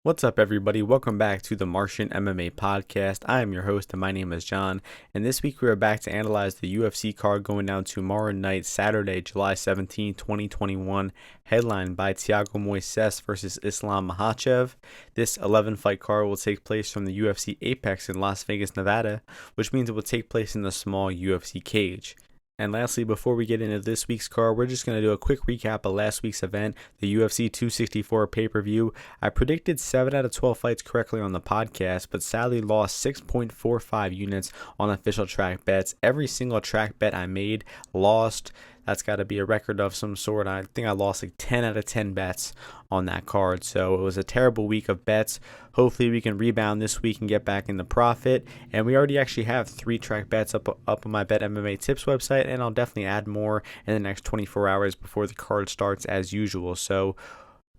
What's up, everybody? Welcome back to the Martian MMA podcast. I am your host, and my name is John. And this week we are back to analyze the UFC card going down tomorrow night, Saturday, July 17, 2021, headlined by Taha-Morozov versus Islam Makhachev. This 11-fight card will take place from the UFC Apex in Las Vegas, Nevada, which means it will take place in the small UFC cage. And lastly, before we get into this week's card, we're just going to do a quick recap of last week's event, the UFC 264 pay-per-view. I predicted 7 out of 12 fights correctly on the podcast, but sadly lost 6.45 units on official track bets. Every single track bet I made lost. That's got to be a record of some sort. I think I lost like 10 out of 10 bets on that card. So it was a terrible week of bets. Hopefully we can rebound this week and get back in the profit. And we already actually have 3 track bets up on my Bet MMA Tips website. And I'll definitely add more in the next 24 hours before the card starts as usual. So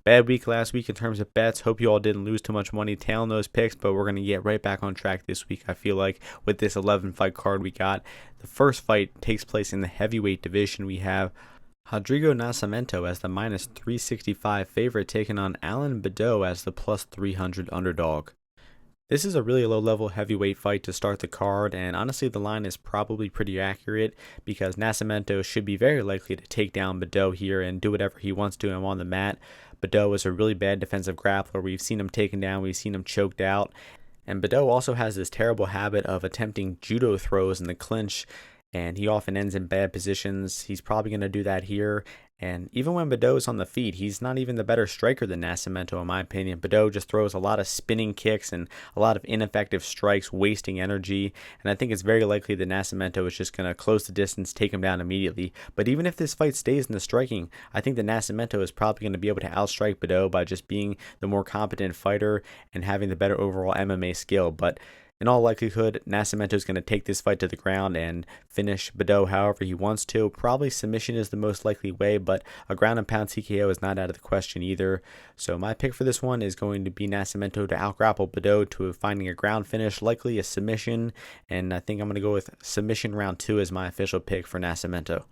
bad week last week in terms of bets. Hope you all didn't lose too much money tailing those picks, but we're going to get right back on track this week, I feel like, with this 11-fight card we got. The first fight takes place in the heavyweight division. We have Rodrigo Nascimento as the minus 365 favorite, taking on Alan Baudot as the plus 300 underdog. This is a really low-level heavyweight fight to start the card, and honestly the line is probably pretty accurate because Nascimento should be very likely to take down Baudot here and do whatever he wants to him on the mat. Baudot is a really bad defensive grappler. We've seen him taken down, we've seen him choked out, and Baudot also has this terrible habit of attempting judo throws in the clinch, and he often ends in bad positions. He's probably going to do that here. And even when Baudot is on the feet, he's not even the better striker than Nascimento, in my opinion. Baudot just throws a lot of spinning kicks and a lot of ineffective strikes, wasting energy. And I think it's very likely that Nascimento is just going to close the distance, take him down immediately. But even if this fight stays in the striking, I think that Nascimento is probably going to be able to outstrike Baudot by just being the more competent fighter and having the better overall MMA skill. But in all likelihood, Nascimento is going to take this fight to the ground and finish Baudot however he wants to. Probably submission is the most likely way, but a ground and pound TKO is not out of the question either. So my pick for this one is going to be Nascimento to outgrapple Baudot to finding a ground finish, likely a submission, and I think I'm going to go with submission round 2 as my official pick for Nascimento.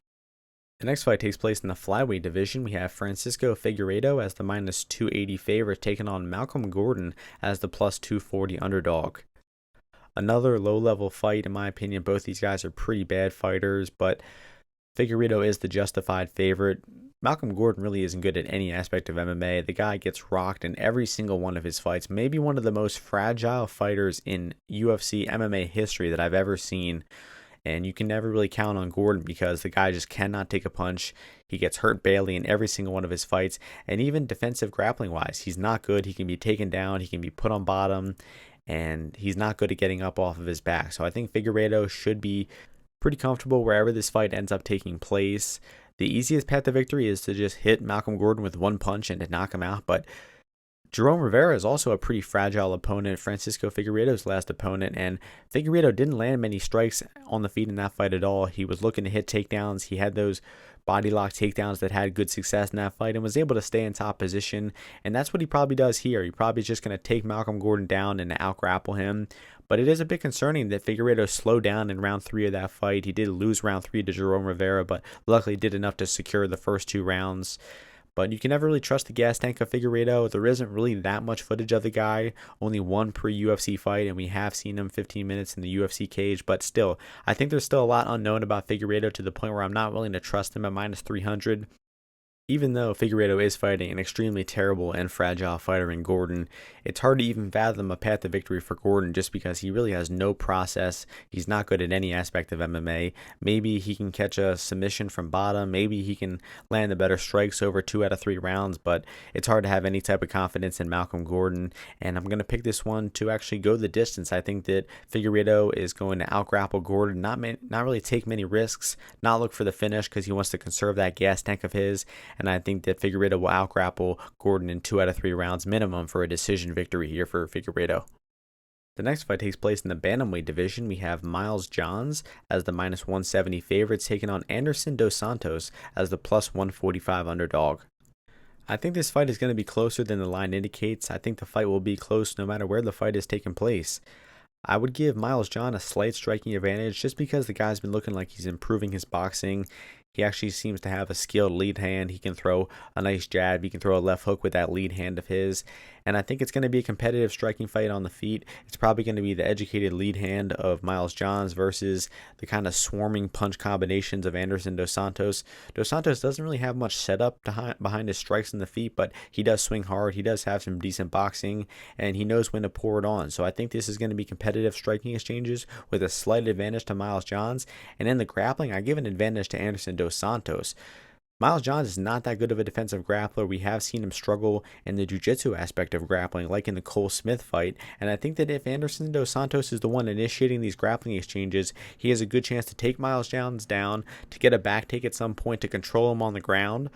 The next fight takes place in the flyweight division. We have Francisco Figueiredo as the minus 280 favorite, taking on Malcolm Gordon as the plus 240 underdog. Another low-level fight, in my opinion. Both these guys are pretty bad fighters, but Figueiredo is the justified favorite. Malcolm Gordon really isn't good at any aspect of MMA. The guy gets rocked in every single one of his fights. Maybe one of the most fragile fighters in UFC MMA history that I've ever seen. And you can never really count on Gordon because the guy just cannot take a punch. He gets hurt badly in every single one of his fights. And even defensive grappling-wise, he's not good. He can be taken down. He can be put on bottom. And he's not good at getting up off of his back. So I think Figueiredo should be pretty comfortable wherever this fight ends up taking place. The easiest path to victory is to just hit Malcolm Gordon with one punch and to knock him out. But Jerome Rivera is also a pretty fragile opponent, Francisco Figueiredo's last opponent, and Figueiredo didn't land many strikes on the feet in that fight at all. He was looking to hit takedowns. He had those body lock takedowns that had good success in that fight and was able to stay in top position, and that's what he probably does here. He probably is just going to take Malcolm Gordon down and out-grapple him, but it is a bit concerning that Figueiredo slowed down in round 3 of that fight. He did lose round 3 to Jerome Rivera, but luckily did enough to secure the first 2 rounds. But you can never really trust the gas tank of Figueiredo. There isn't really that much footage of the guy. Only one pre-UFC fight, and we have seen him 15 minutes in the UFC cage. But still, I think there's still a lot unknown about Figueiredo to the point where I'm not willing to trust him at minus 300. Even though Figueiredo is fighting an extremely terrible and fragile fighter in Gordon, it's hard to even fathom a path to victory for Gordon just because he really has no process. He's not good at any aspect of MMA. Maybe he can catch a submission from bottom. Maybe he can land the better strikes over 2 out of 3 rounds, but it's hard to have any type of confidence in Malcolm Gordon. And I'm going to pick this one to actually go the distance. I think that Figueiredo is going to outgrapple Gordon, not really take many risks, not look for the finish because he wants to conserve that gas tank of his. And I think that Figueiredo will outgrapple Gordon in 2 out of 3 rounds minimum for a decision victory here for Figueiredo. The next fight takes place in the bantamweight division. We have Miles Johns as the minus 170 favorites, taking on Anderson dos Santos as the plus 145 underdog. I think this fight is going to be closer than the line indicates. I think the fight will be close no matter where the fight is taking place. I would give Miles John a slight striking advantage just because the guy's been looking like he's improving his boxing. He actually seems to have a skilled lead hand. He can throw a nice jab. He can throw a left hook with that lead hand of his. and I think it's going to be a competitive striking fight on the feet. It's probably going to be the educated lead hand of Miles Johns versus the kind of swarming punch combinations of Anderson Dos Santos. Dos Santos doesn't really have much setup behind his strikes in the feet, but he does swing hard. He does have some decent boxing, and he knows when to pour it on. So I think this is going to be competitive striking exchanges with a slight advantage to Miles Johns. And in the grappling, I give an advantage to Anderson Dos Santos. Miles Johns is not that good of a defensive grappler. We have seen him struggle in the jiu-jitsu aspect of grappling, like in the Cole Smith fight. And I think that if Anderson Dos Santos is the one initiating these grappling exchanges, he has a good chance to take Miles Johns down, to get a back take at some point, to control him on the ground.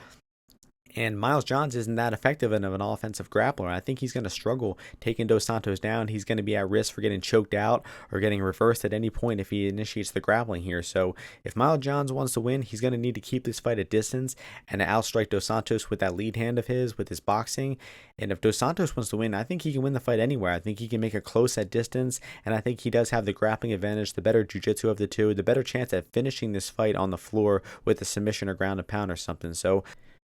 And Miles Johns isn't that effective of an offensive grappler. I think he's going to struggle taking Dos Santos down. He's going to be at risk for getting choked out or getting reversed at any point if he initiates the grappling here. So if Miles Johns wants to win, he's going to need to keep this fight at distance and to outstrike Dos Santos with that lead hand of his, with his boxing. And if Dos Santos wants to win, I think he can win the fight anywhere. I think he can make it close at distance, and I think he does have the grappling advantage, the better jiu-jitsu of the two, the better chance at finishing this fight on the floor with a submission or ground and pound or something. So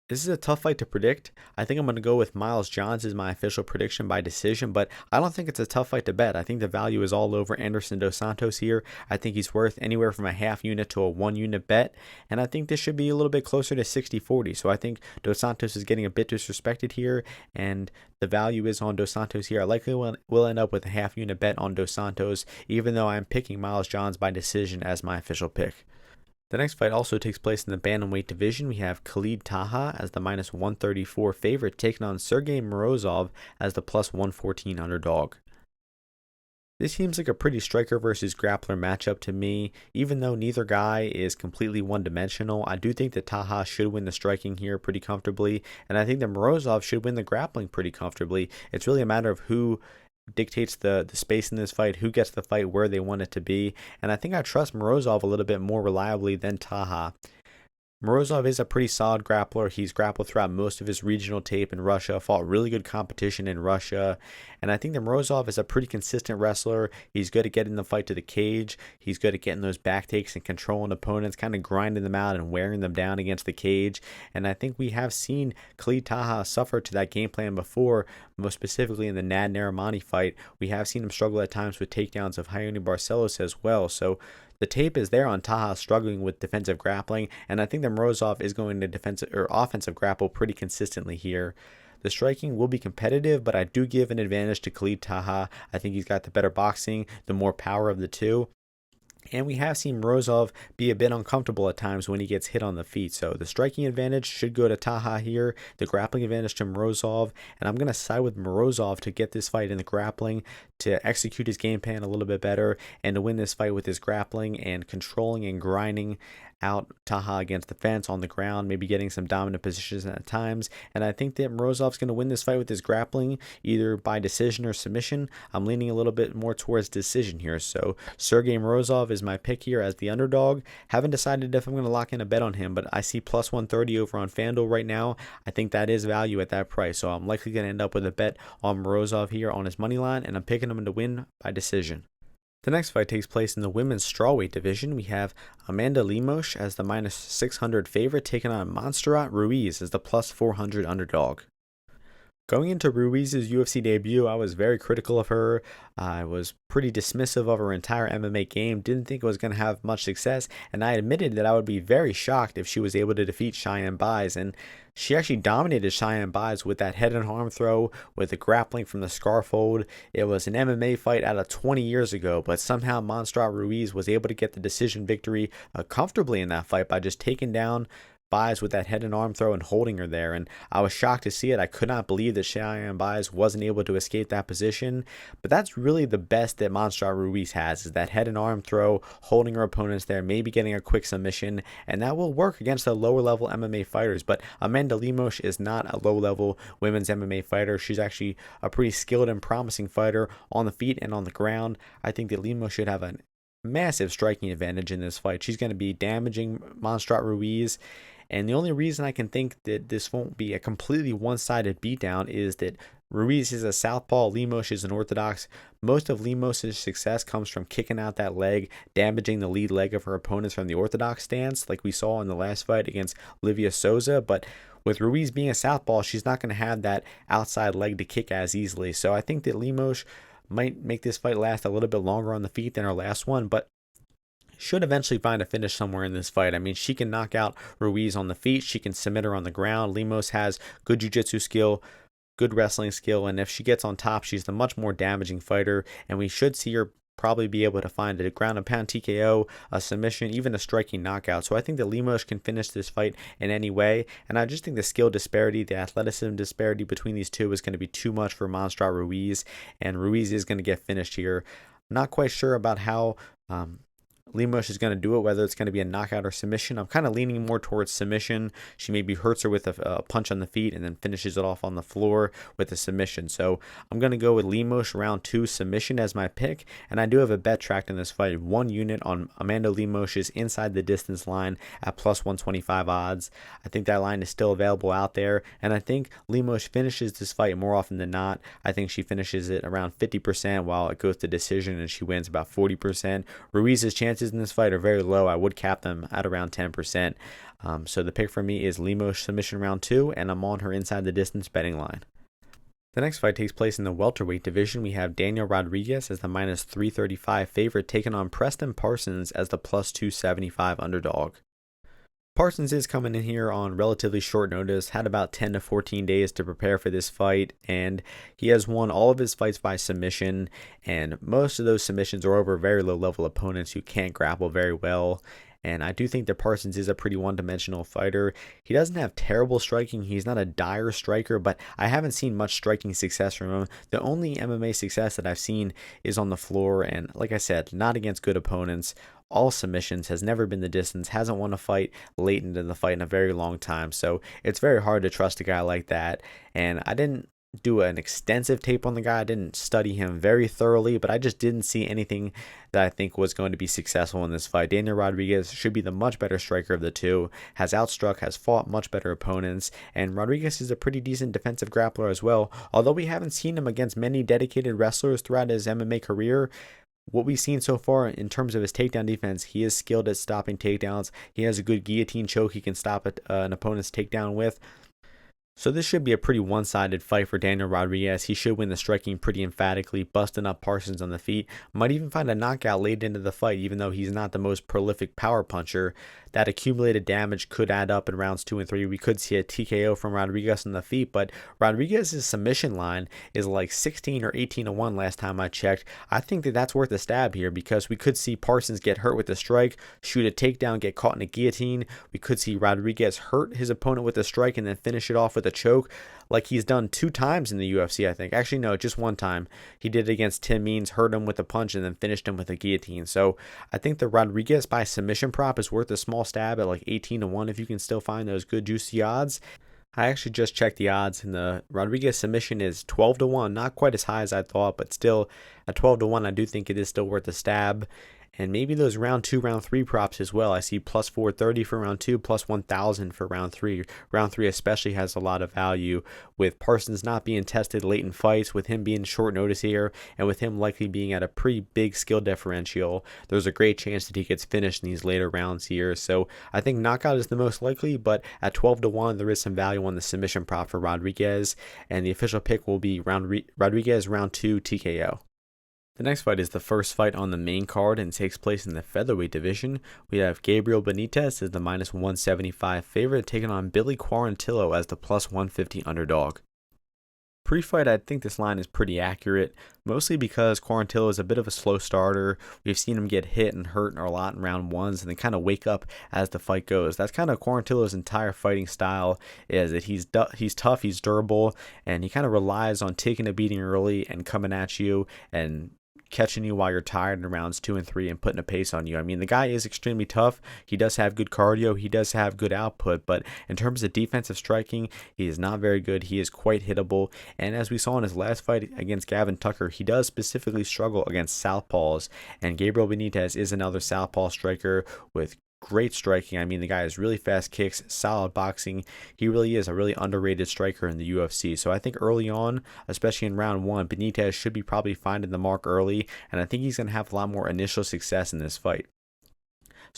this is a tough fight to predict. I think I'm going to go with Miles Johns as my official prediction by decision, but I don't think it's a tough fight to bet. I think the value is all over Anderson Dos Santos here. I think he's worth anywhere from a half unit to a 1 unit bet, and I think this should be a little bit closer to 60-40. So I think Dos Santos is getting a bit disrespected here, and the value is on Dos Santos here. I likely will end up with a half unit bet on Dos Santos, even though I'm picking Miles Johns by decision as my official pick. The next fight also takes place in the bantamweight division. We have Khalid Taha as the minus 134 favorite, taking on Sergey Morozov as the plus 114 underdog. This seems like a pretty striker versus grappler matchup to me. Even though neither guy is completely one-dimensional, I do think that Taha should win the striking here pretty comfortably, and I think that Morozov should win the grappling pretty comfortably. It's really a matter of who dictates the space in this fight, who gets the fight where they want it to be, and I think I trust Morozov a little bit more reliably than Taha. Morozov is a pretty solid grappler. He's grappled throughout most of his regional tape in Russia, fought really good competition in Russia, and I think that Morozov is a pretty consistent wrestler. He's good at getting the fight to the cage. He's good at getting those back takes and controlling opponents, kind of grinding them out and wearing them down against the cage, and I think we have seen Khalid Taha suffer to that game plan before, most specifically in the Nad Narimani fight. We have seen him struggle at times with takedowns of Raoni Barcelos as well, so the tape is there on Taha struggling with defensive grappling, and I think that Morozov is going to defensive or offensive grapple pretty consistently here. The striking will be competitive, but I do give an advantage to Khalid Taha. I think he's got the better boxing, the more power of the two. And we have seen Morozov be a bit uncomfortable at times when he gets hit on the feet. So the striking advantage should go to Taha here, the grappling advantage to Morozov. And I'm going to side with Morozov to get this fight in the grappling, to execute his game plan a little bit better, and to win this fight with his grappling and controlling and grinding out Taha against the fence on the ground, maybe getting some dominant positions at times. And I think that Morozov's going to win this fight with his grappling, either by decision or submission. I'm leaning a little bit more towards decision here. So Sergey Morozov is my pick here as the underdog. Haven't decided if I'm going to lock in a bet on him, but I see plus 130 over on FanDuel right now. I think that is value at that price. So I'm likely going to end up with a bet on Morozov here on his money line, and I'm picking him to win by decision. The next fight takes place in the women's strawweight division. We have Amanda Lemos as the minus 600 favorite, taking on Montserrat Ruiz as the plus 400 underdog. Going into Ruiz's UFC debut, I was very critical of her. I was pretty dismissive of her entire MMA game, didn't think it was going to have much success, and I admitted that I would be very shocked if she was able to defeat Cheyenne Buys, and she actually dominated Cheyenne Buys with that head and arm throw, with the grappling from the scarf hold. It was an MMA fight out of 20 years ago, but somehow Montserrat Ruiz was able to get the decision victory comfortably in that fight by just taking down Buys with that head and arm throw and holding her there, and I was shocked to see it. I could not believe that Cheyenne Buys wasn't able to escape that position, but that's really the best that Montserrat Ruiz has, is that head and arm throw, holding her opponents there, maybe getting a quick submission, and that will work against the lower level MMA fighters. But Amanda Lemos is not a low level women's MMA fighter. She's actually a pretty skilled and promising fighter on the feet and on the ground. I think that Lemos should have a massive striking advantage in this fight. She's going to be damaging Montserrat Ruiz, and the only reason I can think that this won't be a completely one-sided beatdown is that Ruiz is a southpaw, Lemos is an orthodox. Most of Lemos' success comes from kicking out that leg, damaging the lead leg of her opponents from the orthodox stance, like we saw in the last fight against Livia Souza. But with Ruiz being a southpaw, she's not going to have that outside leg to kick as easily. So I think that Lemos might make this fight last a little bit longer on the feet than her last one, but should eventually find a finish somewhere in this fight. I mean, she can knock out Ruiz on the feet. She can submit her on the ground. Lemos has good jiu-jitsu skill, good wrestling skill, and if she gets on top, she's the much more damaging fighter, and we should see her probably be able to find a ground and pound TKO, a submission, even a striking knockout. So I think that Lemos can finish this fight in any way, and I just think the skill disparity, the athleticism disparity between these two is going to be too much for Monstrat Ruiz, and Ruiz is going to get finished here. Not quite sure about how Lemos is going to do it, whether it's going to be a knockout or submission. I'm kind of leaning more towards submission. She maybe hurts her with a punch on the feet and then finishes it off on the floor with a submission. So I'm going to go with Lemos round 2 submission as my pick, and I do have a bet tracked in this fight, 1 unit on Amanda Lemos' inside the distance line at plus 125 odds. I think that line is still available out there, and I think Lemos finishes this fight more often than not. I think she finishes it around 50% while it goes to decision, and she wins about 40%. Ruiz's chances in this fight are very low. I would cap them at around 10%. So the pick for me is Lemos submission round 2, and I'm on her inside the distance betting line. The next fight takes place in the welterweight division. We have Daniel Rodriguez as the minus 335 favorite, taking on Preston Parsons as the plus 275 underdog. Parsons is coming in here on relatively short notice, had about 10 to 14 days to prepare for this fight, and he has won all of his fights by submission, and most of those submissions are over very low-level opponents who can't grapple very well. And I do think that Parsons is a pretty one-dimensional fighter. He doesn't have terrible striking. He's not a dire striker, but I haven't seen much striking success from him. The only MMA success that I've seen is on the floor, and like I said, not against good opponents. All submissions, has never been the distance, hasn't won a fight late into the fight in a very long time. So it's very hard to trust a guy like that. And I didn't do an extensive tape on the guy. I didn't study him very thoroughly, but I just didn't see anything that I think was going to be successful in this fight. Daniel Rodriguez should be the much better striker of the two, has outstruck, has fought much better opponents, and Rodriguez is a pretty decent defensive grappler as well. Although we haven't seen him against many dedicated wrestlers throughout his MMA career, what we've seen so far in terms of his takedown defense, he is skilled at stopping takedowns. He has a good guillotine choke he can stop an opponent's takedown with. So this should be a pretty one-sided fight for Daniel Rodriguez. He should win the striking pretty emphatically, busting up Parsons on the feet. Might even find a knockout late into the fight, even though he's not the most prolific power puncher. That accumulated damage could add up in rounds 2 and 3. We could see a TKO from Rodriguez on the feet, but Rodriguez's submission line is like 16 or 18 to 1 last time I checked. I think that that's worth a stab here because we could see Parsons get hurt with a strike, shoot a takedown, get caught in a guillotine. We could see Rodriguez hurt his opponent with a strike and then finish it off with a choke, like he's done 2 times in the UFC, I think. Actually, no, just 1 time. He did it against Tim Means, hurt him with a punch, and then finished him with a guillotine. So I think the Rodriguez by submission prop is worth a small stab at like 18 to 1 if you can still find those good juicy odds. I actually just checked the odds, and the Rodriguez submission is 12 to 1. Not quite as high as I thought, but still at 12 to 1, I do think it is still worth a stab. And maybe those round 2, round 3 props as well. I see plus 430 for round 2, plus 1,000 for round 3. Round 3 especially has a lot of value with Parsons not being tested late in fights, with him being short notice here, and with him likely being at a pretty big skill differential. There's a great chance that he gets finished in these later rounds here. So I think knockout is the most likely, but at 12 to 1, there is some value on the submission prop for Rodriguez, and the official pick will be Rodriguez round 2 TKO. The next fight is the first fight on the main card and takes place in the featherweight division. We have Gabriel Benitez as the minus 175 favorite, taking on Benitez-Quarantillo as the plus 150 underdog. Pre-fight, I think this line is pretty accurate, mostly because Quarantillo is a bit of a slow starter. We've seen him get hit and hurt a lot in round 1s and then kind of wake up as the fight goes. That's kind of Quarantillo's entire fighting style, is that he's tough, he's durable, and he kind of relies on taking a beating early and coming at you and catching you while you're tired in rounds 2 and 3 and putting a pace on you. I mean, the guy is extremely tough. He does have good cardio. He does have good output, but in terms of defensive striking, he is not very good. He is quite hittable, and as we saw in his last fight against Gavin Tucker, he does specifically struggle against southpaws, and Gabriel Benitez is another southpaw striker with great striking. I mean, the guy has really fast kicks, solid boxing. He really is a really underrated striker in the UFC. So I think early on, especially in round 1, Benitez should be probably finding the mark early, and I think he's going to have a lot more initial success in this fight.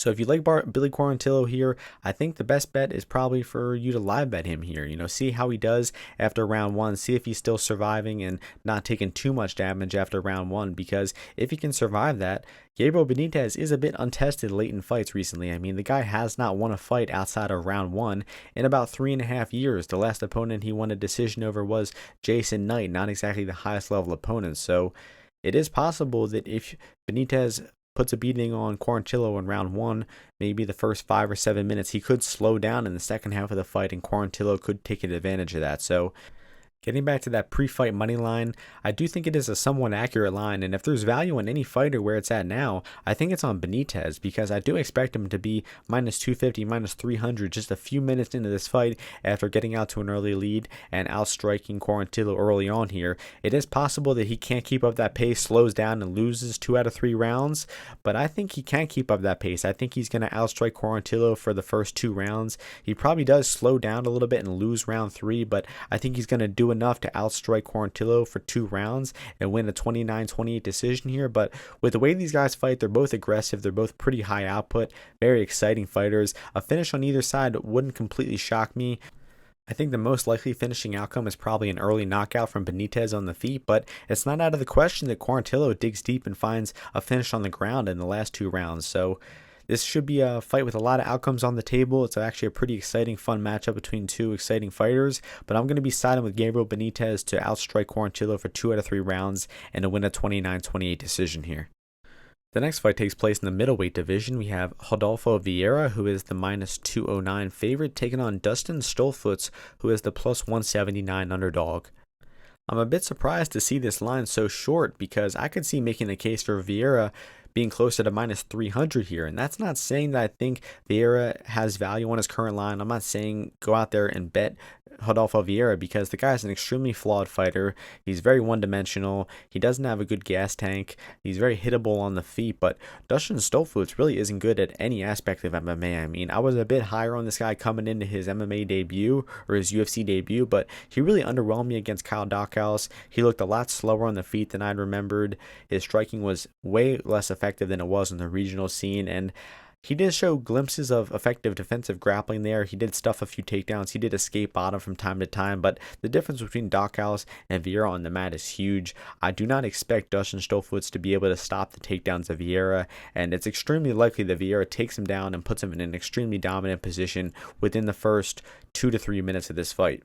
So if you like Billy Quarantillo here, I think the best bet is probably for you to live bet him here. See how he does after round one, see if he's still surviving and not taking too much damage after round one, because if he can survive that, Gabriel Benitez is a bit untested late in fights recently. I mean, the guy has not won a fight outside of round one in about 3.5 years. The last opponent he won a decision over was Jason Knight, not exactly the highest level opponent. So it is possible that if Benitez puts a beating on Quarantillo in round one, maybe the first 5 or 7 minutes, he could slow down in the second half of the fight, and Quarantillo could take advantage of that. So getting back to that pre-fight money line, I do think it is a somewhat accurate line, and if there's value on any fighter where it's at now, I think it's on Benitez, because I do expect him to be minus 250, minus 300 just a few minutes into this fight after getting out to an early lead and outstriking Quarantillo early on here. It is possible that he can't keep up that pace, slows down, and loses 2 out of 3 rounds, but I think he can keep up that pace. I think he's going to outstrike Quarantillo for the first 2 rounds. He probably does slow down a little bit and lose round 3, but I think he's going to do enough to outstrike Quarantillo for 2 rounds and win a 29-28 decision here. But with the way these guys fight, they're both aggressive, they're both pretty high output, very exciting fighters. A finish on either side wouldn't completely shock me. I think the most likely finishing outcome is probably an early knockout from Benitez on the feet, but it's not out of the question that Quarantillo digs deep and finds a finish on the ground in the last 2 rounds. So this should be a fight with a lot of outcomes on the table. It's actually a pretty exciting, fun matchup between 2 exciting fighters, but I'm going to be siding with Gabriel Benitez to outstrike Quarantillo for 2 out of 3 rounds and to win a 29-28 decision here. The next fight takes place in the middleweight division. We have Rodolfo Vieira, who is the minus 209 favorite, taking on Dustin Stoltzfus, who is the plus 179 underdog. I'm a bit surprised to see this line so short, because I could see making a case for Vieira being closer to minus 300 here, and that's not saying that I think Vieira has value on his current line. I'm not saying go out there and bet Rodolfo Vieira, because the guy is an extremely flawed fighter. He's very one-dimensional. He doesn't have a good gas tank. He's very hittable on the feet, but Dustin Stoltzfus really isn't good at any aspect of MMA. I mean, I was a bit higher on this guy coming into his MMA debut, or his UFC debut, but he really underwhelmed me against Kyle Daukaus. He looked a lot slower on the feet than I'd remembered. His striking was way less effective than it was in the regional scene, and he did show glimpses of effective defensive grappling there. He did stuff a few takedowns. He did escape bottom from time to time, but the difference between Daukaus and Vieira on the mat is huge. I do not expect Dustin Stoltzfus to be able to stop the takedowns of Vieira, and it's extremely likely that Vieira takes him down and puts him in an extremely dominant position within the first 2 to 3 minutes of this fight.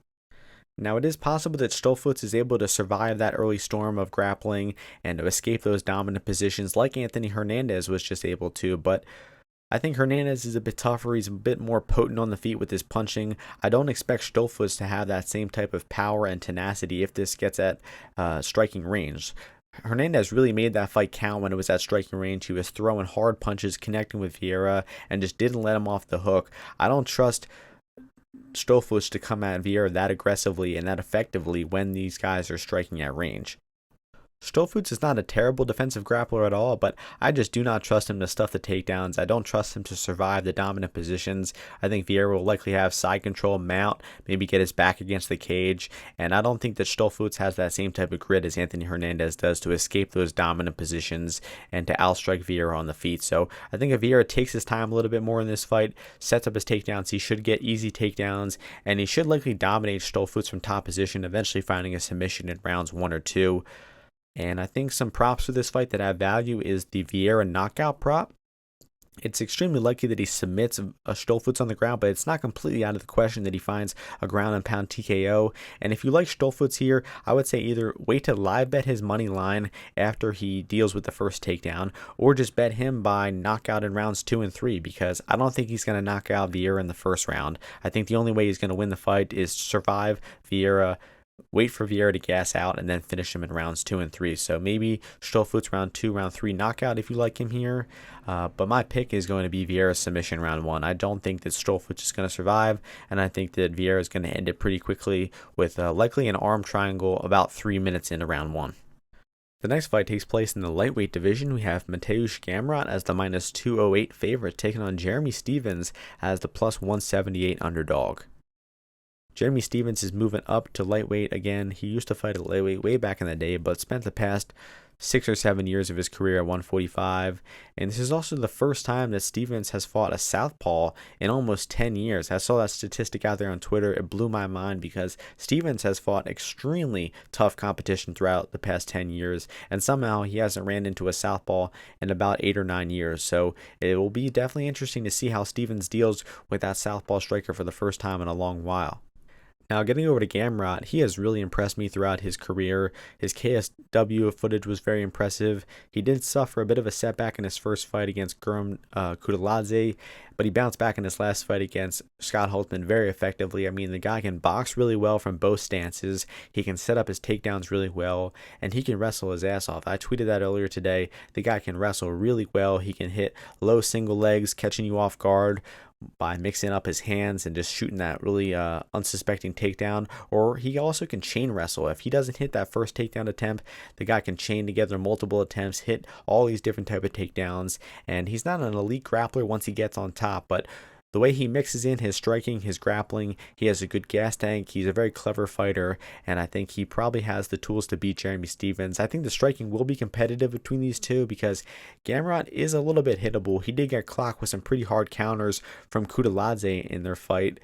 Now, it is possible that Stoltzfus is able to survive that early storm of grappling and to escape those dominant positions like Anthony Hernandez was just able to, but I think Hernandez is a bit tougher. He's a bit more potent on the feet with his punching. I don't expect Stoltzfus to have that same type of power and tenacity if this gets at striking range. Hernandez really made that fight count when it was at striking range. He was throwing hard punches, connecting with Vieira, and just didn't let him off the hook. I don't trust Stoltzfus to come at Vieira that aggressively and that effectively when these guys are striking at range. Stoltzfus is not a terrible defensive grappler at all, but I just do not trust him to stuff the takedowns. I don't trust him to survive the dominant positions. I think Vieira will likely have side control, mount, maybe get his back against the cage, and I don't think that Stoltzfus has that same type of grit as Anthony Hernandez does to escape those dominant positions and to outstrike Vieira on the feet. So I think if Vieira takes his time a little bit more in this fight, sets up his takedowns, he should get easy takedowns, and he should likely dominate Stoltzfus from top position, eventually finding a submission in rounds 1 or 2. And I think some props for this fight that have value is the Vieira knockout prop. It's extremely likely that he submits a Stoltzfus on the ground, but it's not completely out of the question that he finds a ground and pound TKO. And if you like Stoltzfus here, I would say either wait to live bet his money line after he deals with the first takedown, or just bet him by knockout in rounds 2 and 3, because I don't think he's going to knock out Vieira in the first round. I think the only way he's going to win the fight is survive Vieira, wait for Vieira to gas out, and then finish him in rounds 2 and 3. So maybe Stoltzfus round 2, round 3 knockout if you like him here. But my pick is going to be Vieira's submission round 1. I don't think that Stoltzfus is going to survive, and I think that Vieira is going to end it pretty quickly with likely an arm triangle about 3 minutes into round 1. The next fight takes place in the lightweight division. We have Mateusz Gamrot as the minus 208 favorite, taking on Jeremy Stephens as the plus 178 underdog. Jeremy Stephens is moving up to lightweight again. He used to fight at lightweight way back in the day, but spent the past 6 or 7 years of his career at 145, and this is also the first time that Stephens has fought a southpaw in almost 10 years. I saw that statistic out there on Twitter. It blew my mind because Stephens has fought extremely tough competition throughout the past 10 years, and somehow he hasn't ran into a southpaw in about 8 or 9 years. So it will be definitely interesting to see how Stephens deals with that southpaw striker for the first time in a long while. Now, getting over to Gamrot, he has really impressed me throughout his career. His KSW footage was very impressive. He did suffer a bit of a setback in his first fight against Kudladze, but he bounced back in his last fight against Scott Holtzman very effectively. I mean, the guy can box really well from both stances. He can set up his takedowns really well, and he can wrestle his ass off. I tweeted that earlier today. The guy can wrestle really well. He can hit low single legs, catching you off guard by mixing up his hands and just shooting that really unsuspecting takedown. Or he also can chain wrestle. If he doesn't hit that first takedown attempt, the guy can chain together multiple attempts, hit all these different type of takedowns, and he's not an elite grappler once he gets on top, but the way he mixes in his striking, his grappling, he has a good gas tank. He's a very clever fighter, and I think he probably has the tools to beat Jeremy Stephens. I think the striking will be competitive between these two because Gamrot is a little bit hittable. He did get clocked with some pretty hard counters from Kudladze in their fight.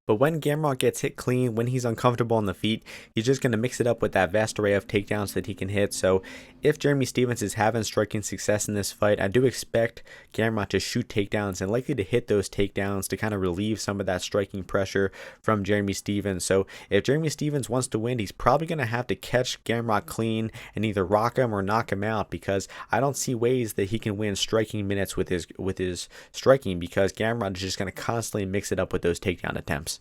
But when Gamrot gets hit clean, when he's uncomfortable on the feet, he's just going to mix it up with that vast array of takedowns that he can hit. So if Jeremy Stephens is having striking success in this fight, I do expect Gamrot to shoot takedowns and likely to hit those takedowns to kind of relieve some of that striking pressure from Jeremy Stephens. So if Jeremy Stephens wants to win, he's probably going to have to catch Gamrot clean and either rock him or knock him out, because I don't see ways that he can win striking minutes with his striking, because Gamrot is just going to constantly mix it up with those takedown attempts.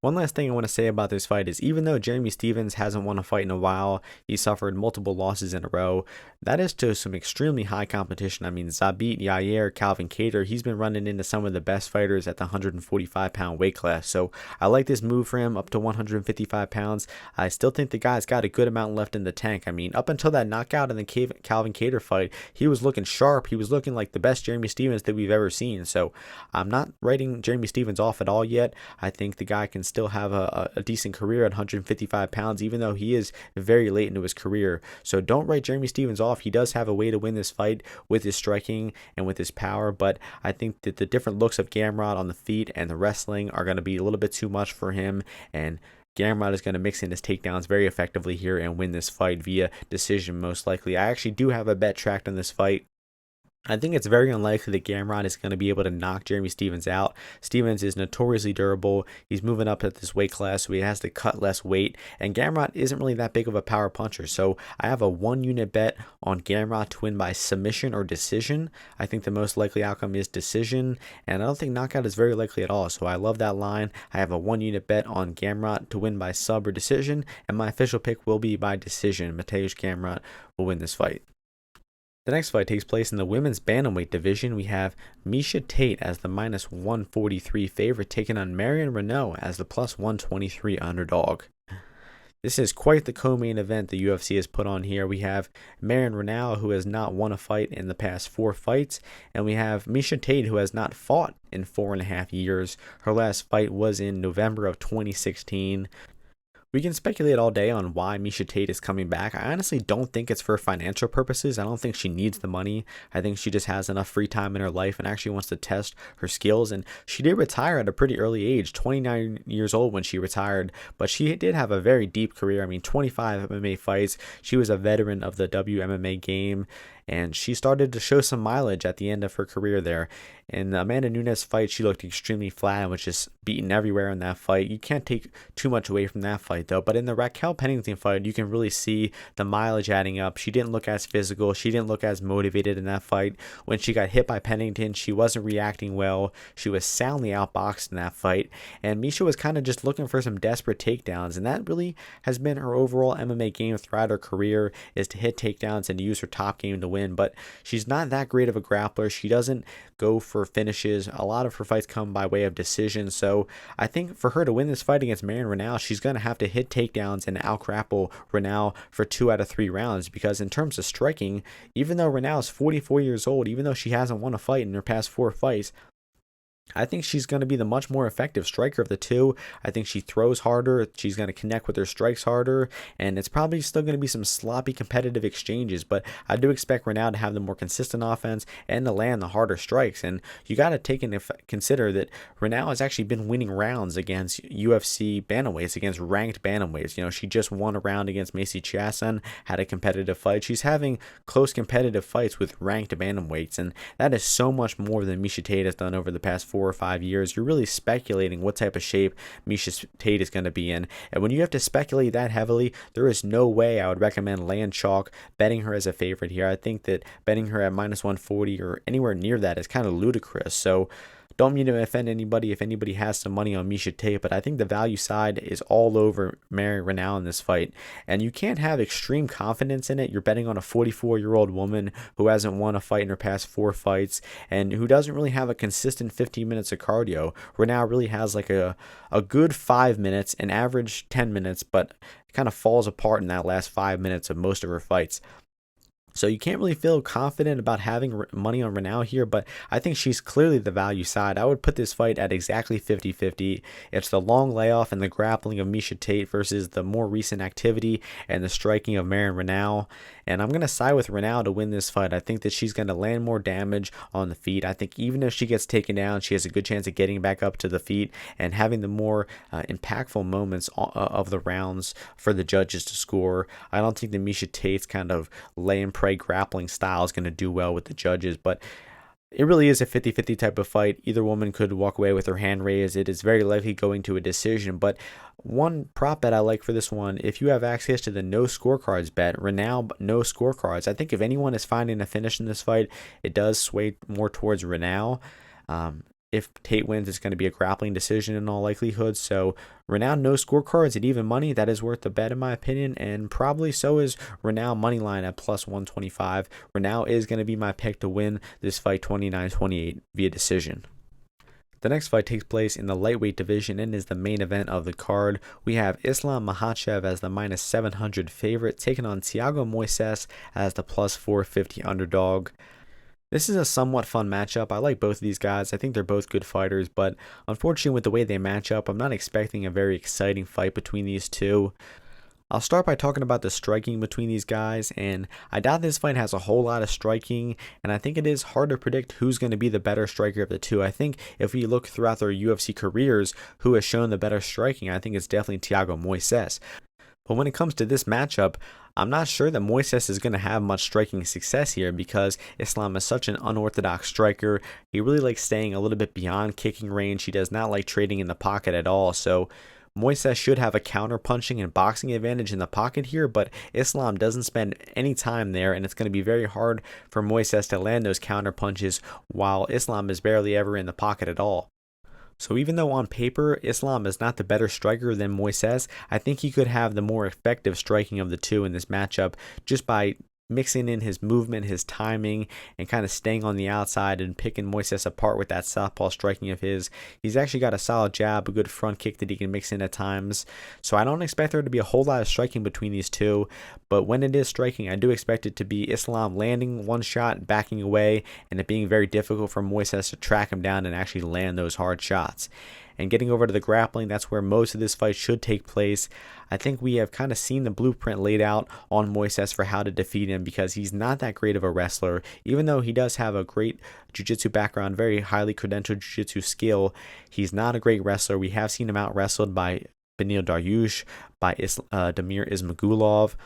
One last thing I want to say about this fight is, even though Jeremy Stephens hasn't won a fight in a while, he suffered multiple losses in a row. That is to some extremely high competition. I mean, Zabit, Yair, Calvin Kattar, he's been running into some of the best fighters at the 145-pound weight class. So I like this move for him up to 155 pounds. I still think the guy's got a good amount left in the tank. I mean, up until that knockout in the Calvin Kattar fight, he was looking sharp. He was looking like the best Jeremy Stephens that we've ever seen. So I'm not writing Jeremy Stephens off at all yet. I think the guy can still have a decent career at 155 pounds, even though he is very late into his career. So don't write Jeremy Stephens off. He does have a way to win this fight with his striking and with his power, but I think that the different looks of Gamrot on the feet and the wrestling are going to be a little bit too much for him, and Gamrot is going to mix in his takedowns very effectively here and win this fight via decision most likely. I actually do have a bet tracked on this fight. I think it's very unlikely that Gamrot is going to be able to knock Jeremy Stephens out. Stephens is notoriously durable. He's moving up at this weight class, so he has to cut less weight. And Gamrot isn't really that big of a power puncher. So I have a 1-unit bet on Gamrot to win by submission or decision. I think the most likely outcome is decision, and I don't think knockout is very likely at all. So I love that line. I have a 1-unit bet on Gamrot to win by sub or decision, and my official pick will be by decision. Mateusz Gamrot will win this fight. The next fight takes place in the women's bantamweight division. We have Miesha Tate as the -143 favorite, taking on Marion Renaud as the +123 underdog. This is quite the co-main event the UFC has put on here. We have Marion Renaud, who has not won a fight in the past 4 fights, and we have Miesha Tate, who has not fought in 4.5 years. Her last fight was in November of 2016. We can speculate all day on why Miesha Tate is coming back. I honestly don't think it's for financial purposes. I don't think she needs the money. I think she just has enough free time in her life and actually wants to test her skills. And she did retire at a pretty early age, 29 years old when she retired. But she did have a very deep career. I mean, 25 MMA fights. She was a veteran of the WMMA game, and she started to show some mileage at the end of her career there. In the Amanda Nunes fight, she looked extremely flat and was just beaten everywhere in that fight. You can't take too much away from that fight, though. But in the Raquel Pennington fight, you can really see the mileage adding up. She didn't look as physical. She didn't look as motivated in that fight. When she got hit by Pennington, she wasn't reacting well. She was soundly outboxed in that fight. And Miesha was kind of just looking for some desperate takedowns. And that really has been her overall MMA game throughout her career, is to hit takedowns and use her top game to win. But she's not that great of a grappler. She doesn't go for finishes. A lot of her fights come by way of decision. So I think for her to win this fight against Marion Renaud, she's going to have to hit takedowns and out-grapple Renaud for 2 out of 3 rounds. Because in terms of striking, even though Renaud is 44 years old, even though she hasn't won a fight in her past 4 fights, I think she's going to be the much more effective striker of the two. I think she throws harder. She's going to connect with her strikes harder. And it's probably still going to be some sloppy competitive exchanges. But I do expect Reneau to have the more consistent offense and to land the harder strikes. And you got to take into consider that Reneau has actually been winning rounds against UFC bantamweights, against ranked bantamweights. You know, she just won a round against Macy Chiasson, had a competitive fight. She's having close competitive fights with ranked bantamweights. And that is so much more than Miesha Tate has done over the past 4 or 5 years. You're really speculating what type of shape Miesha Tate is going to be in. And when you have to speculate that heavily, there is no way I would recommend land chalk, betting her as a favorite here. I think that betting her at minus 140 or anywhere near that is kind of ludicrous. So don't mean to offend anybody if anybody has some money on Miesha Tate, but I think the value side is all over Mary Reneau in this fight. And you can't have extreme confidence in it. You're betting on a 44-year-old woman who hasn't won a fight in her past 4 fights and who doesn't really have a consistent 15 minutes of cardio. Reneau really has like a good 5 minutes, an average 10 minutes, but kind of falls apart in that last 5 minutes of most of her fights. So you can't really feel confident about having money on Reneau here, but I think she's clearly the value side. I would put this fight at exactly 50-50. It's the long layoff and the grappling of Miesha Tate versus the more recent activity and the striking of Marion Reneau. And I'm going to side with Reneau to win this fight. I think that she's going to land more damage on the feet. I think even if she gets taken down, she has a good chance of getting back up to the feet and having the more impactful moments of the rounds for the judges to score. I don't think that Miesha Tate's kind of lay and pray grappling style is going to do well with the judges, but it really is a 50-50 type of fight. Either woman could walk away with her hand raised. It is very likely going to a decision. But one prop bet I like for this one, if you have access to the no scorecards bet, Reneau no scorecards, I think if anyone is finding a finish in this fight, it does sway more towards Reneau. If Tate wins, it's going to be a grappling decision in all likelihood. So Reneau no scorecards at even money, that is worth the bet in my opinion, and probably so is Reneau money line at plus 125. Reneau is going to be my pick to win this fight 29-28 via decision. The next fight takes place in the lightweight division and is the main event of the card. We have Islam Makhachev as the minus 700 favorite, taking on Thiago Moises as the plus 450 underdog. This is a somewhat fun matchup. I like both of these guys. I think they're both good fighters, but unfortunately with the way they match up, I'm not expecting a very exciting fight between these two. I'll start by talking about the striking between these guys, and I doubt this fight has a whole lot of striking, and I think it is hard to predict who's going to be the better striker of the two. I think if we look throughout their UFC careers, who has shown the better striking, I think it's definitely Thiago Moises. But when it comes to this matchup, I'm not sure that Moises is going to have much striking success here because Islam is such an unorthodox striker. He really likes staying a little bit beyond kicking range. He does not like trading in the pocket at all. So Moises should have a counter punching and boxing advantage in the pocket here, but Islam doesn't spend any time there, and it's going to be very hard for Moises to land those counter punches while Islam is barely ever in the pocket at all. So even though on paper Islam is not the better striker than Moises, I think he could have the more effective striking of the two in this matchup just by mixing in his movement, his timing, and kind of staying on the outside and picking Moises apart with that southpaw striking of his. He's actually got a solid jab, a good front kick that he can mix in at times. So I don't expect there to be a whole lot of striking between these two, but when it is striking, I do expect it to be Islam landing one shot, backing away, and it being very difficult for Moises to track him down and actually land those hard shots. And getting over to the grappling, that's where most of this fight should take place. I think we have kind of seen the blueprint laid out on Moises for how to defeat him because he's not that great of a wrestler. Even though he does have a great jiu-jitsu background, very highly credentialed jiu-jitsu skill, he's not a great wrestler. We have seen him out-wrestled by Beneil Dariush, by Damir Ismagulov.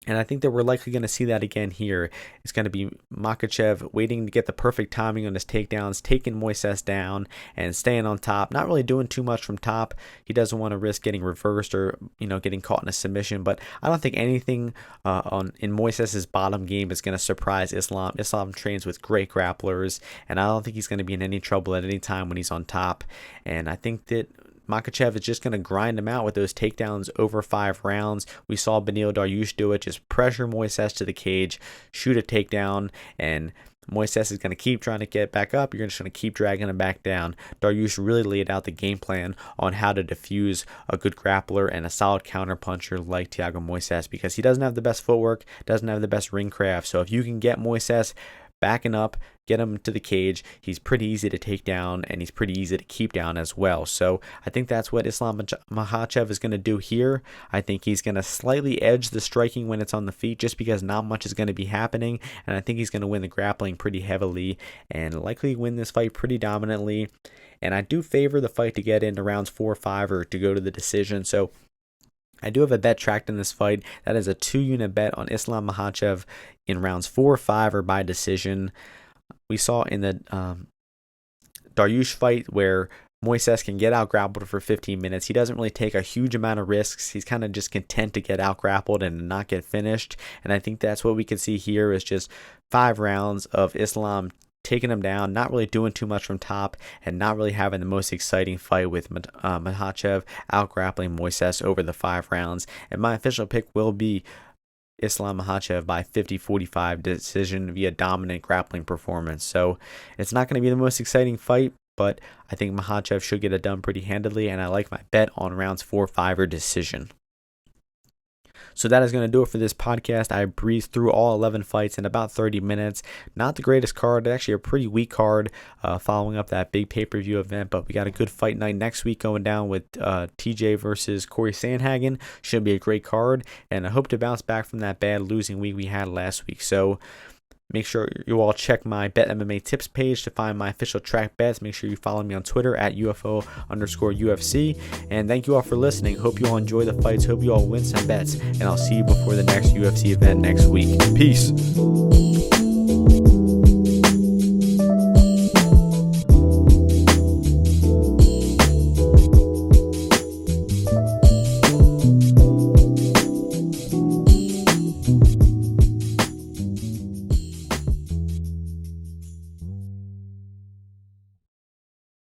And I think that we're likely going to see that again here. It's going to be Makhachev waiting to get the perfect timing on his takedowns, taking Moises down and staying on top, not really doing too much from top. He doesn't want to risk getting reversed or, getting caught in a submission. But I don't think anything in Moises' bottom game is going to surprise Islam. Islam trains with great grapplers, and I don't think he's going to be in any trouble at any time when he's on top. And I think that Makhachev is just going to grind him out with those takedowns over 5 rounds. We saw Beneil Dariush do it, just pressure Moises to the cage, shoot a takedown, and Moises is going to keep trying to get back up. You're just going to keep dragging him back down. Dariush really laid out the game plan on how to defuse a good grappler and a solid counterpuncher like Thiago Moises because he doesn't have the best footwork, doesn't have the best ring craft. So if you can get Moises backing up, get him to the cage. He's pretty easy to take down, and he's pretty easy to keep down as well. So I think that's what Islam Makhachev is going to do here. I think he's going to slightly edge the striking when it's on the feet, just because not much is going to be happening, and I think he's going to win the grappling pretty heavily and likely win this fight pretty dominantly. And I do favor the fight to get into rounds 4 or 5 or to go to the decision. So I do have a bet tracked in this fight. That is a 2-unit bet on Islam Makhachev in rounds 4 or 5 or by decision. We saw in the Dariush fight where Moises can get out grappled for 15 minutes. He doesn't really take a huge amount of risks. He's kind of just content to get out grappled and not get finished. And I think that's what we can see here is just 5 rounds of Islam taking him down, not really doing too much from top, and not really having the most exciting fight with Makhachev out grappling Moises over the 5 rounds. And my official pick will be Islam Makhachev by 50-45 decision via dominant grappling performance. So it's not going to be the most exciting fight, but I think Makhachev should get it done pretty handily, and I like my bet on rounds 4, 5 or decision. So that is going to do it for this podcast. I breezed through all 11 fights in about 30 minutes. Not the greatest card, actually a pretty weak card following up that big pay-per-view event, but we got a good fight night next week going down with TJ versus Corey Sandhagen. Should be a great card, and I hope to bounce back from that bad losing week we had last week. So make sure you all check my Bet MMA tips page to find my official track bets. Make sure you follow me on Twitter at UFO_UFC. And thank you all for listening. Hope you all enjoy the fights. Hope you all win some bets. And I'll see you before the next UFC event next week. Peace.